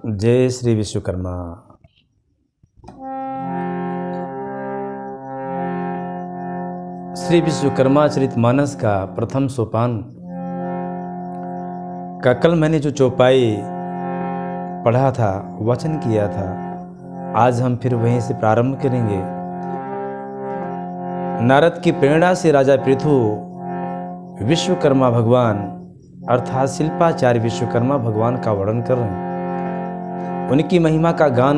जय श्री विश्वकर्मा। श्री विश्वकर्मा चरितमानस का प्रथम सोपान का कल मैंने जो चौपाई पढ़ा था, वचन किया था, आज हम फिर वहीं से प्रारंभ करेंगे। नारद की प्रेरणा से राजा पृथु विश्वकर्मा भगवान अर्थात शिल्पाचार्य विश्वकर्मा भगवान का वर्णन कर रहे हैं। उनकी महिमा का गान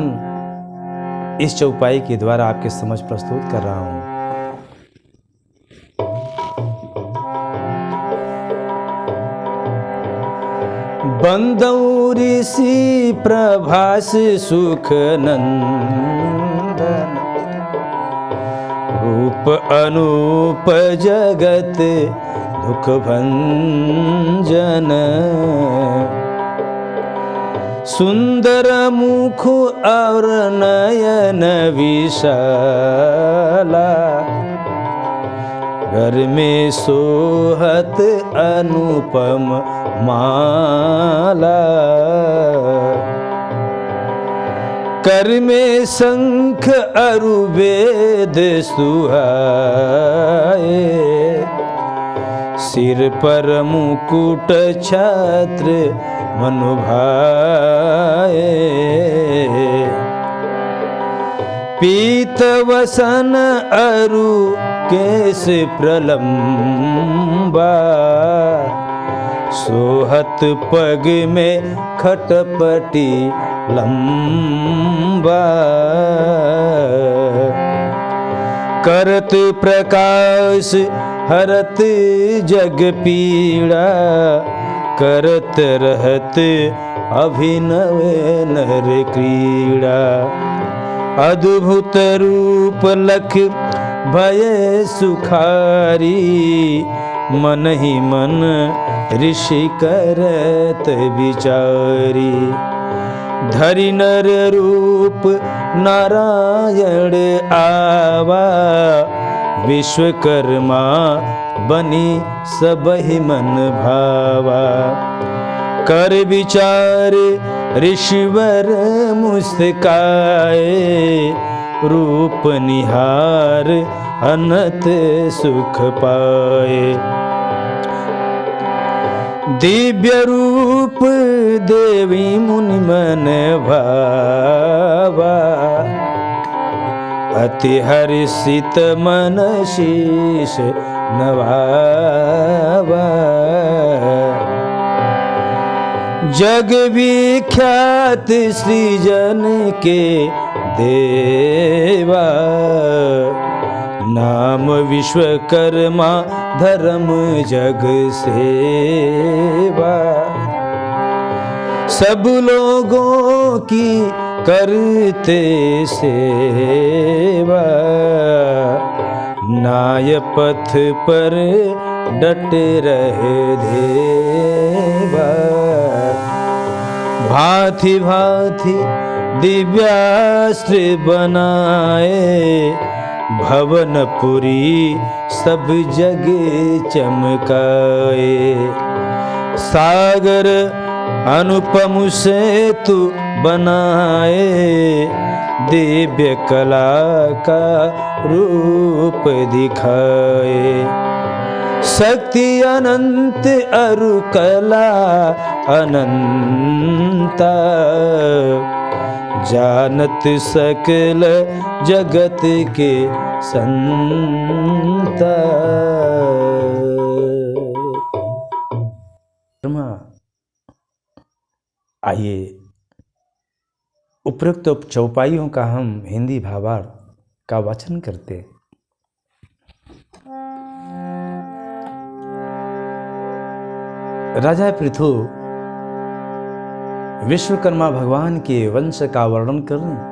इस चौपाई के द्वारा आपके समझ प्रस्तुत कर रहा हूं। बंदौ ऋषि प्रभास सुख नंदन, रूप अनूप जगत दुख भंजन, सुंदर मुख और नयन विशाला, घर में सोहत अनुपम माला, कर में शंख अरु वेद सुहाए, सिर पर मुकुट छत्र मनु भाए, पीत वसन अरु केश प्रलंबा, सोहत पग में खटपटी लंबा, करत प्रकाश हरत जग पीड़ा, करत रहत अभिनव नर क्रीड़ा, अद्भुत रूप लख भय सुखारी, मन ही मन ऋषि करत विचारी, धरि नर रूप नारायण आवा, विश्वकर्मा बनी सबहि मन भावा, कर विचार ऋषिवर मुस्काए, रूप निहार अनंत सुख पाए, दिव्य रूप देवी मुनि मन भावा, अति हर्षित मन शीश नवावा, जग विख्यात सृजन के देवा, नाम विश्वकर्मा धर्म जग सेवा, सब लोगों की करते सेवा, न्याय पथ पर डटे रहे देवा, भांति भांति दिव्यास्त्र बनाए, भवनपुरी सब जगह चमकाए, सागर अनुपम सेतु बनाए, दिव्य कला का रूप दिखाए, शक्ति अनंत अरु कला अनंता, जानत सकल जगत के संता। आइए उपरोक्त चौपाइयों का हम हिंदी भावार्थ का वाचन करते। राजा पृथु विश्वकर्मा भगवान के वंश का वर्णन कर रहे हैं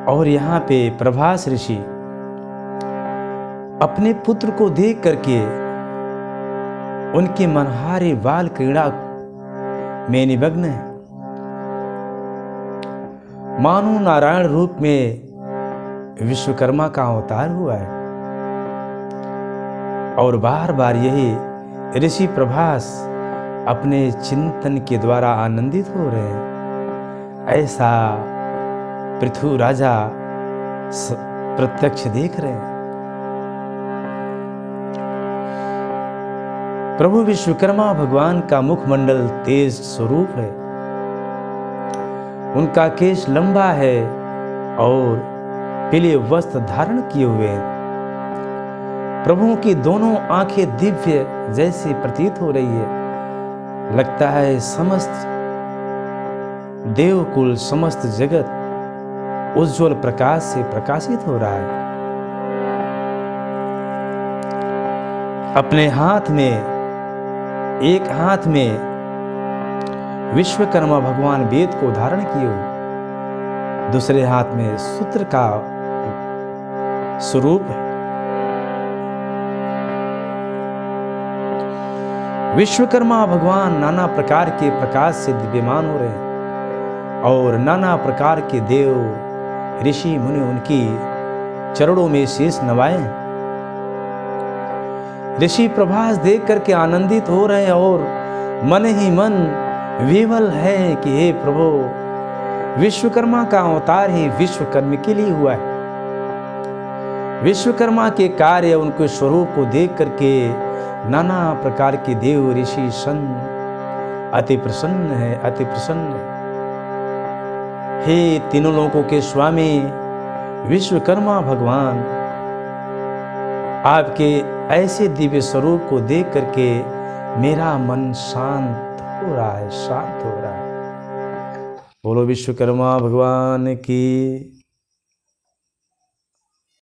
और यहाँ पे प्रभास ऋषि अपने पुत्र को देख करके उनके मनहारे बाल क्रीड़ा में निमग्न है, मानो नारायण रूप में विश्वकर्मा का अवतार हुआ है। और बार बार यही ऋषि प्रभास अपने चिंतन के द्वारा आनंदित हो रहे हैं, ऐसा पृथु राजा प्रत्यक्ष देख रहे हैं। प्रभु विश्वकर्मा भगवान का मुखमंडल तेज स्वरूप है, उनका केश लंबा है और पीले वस्त्र धारण किए हुए हैं। प्रभु की दोनों आंखें दिव्य जैसी प्रतीत हो रही है। लगता है समस्त देवकुल, समस्त जगत उज्जवल प्रकाश से प्रकाशित हो रहा है। अपने हाथ में, एक हाथ में विश्वकर्मा भगवान वेद को धारण किए हुए, दूसरे हाथ में सूत्र का स्वरूप है। विश्वकर्मा भगवान नाना प्रकार के प्रकाश से दिव्यमान हो रहे हैं और नाना प्रकार के देव, ऋषि, मुनि उनकी चरणों में शीश नवाए हैं। ऋषि प्रभास देख करके आनंदित हो रहे हैं और मन ही मन विवल है कि हे प्रभु, विश्वकर्मा का अवतार ही विश्वकर्म के लिए हुआ है। विश्वकर्मा के कार्य, उनके स्वरूप को देख करके नाना प्रकार के देव, ऋषि, संत अति प्रसन्न है, अति प्रसन्न है। हे तीनों लोकों के स्वामी विश्वकर्मा भगवान, आपके ऐसे दिव्य स्वरूप को देख करके मेरा मन शांत हो रहा है, शांत हो रहा है। बोलो विश्वकर्मा भगवान की।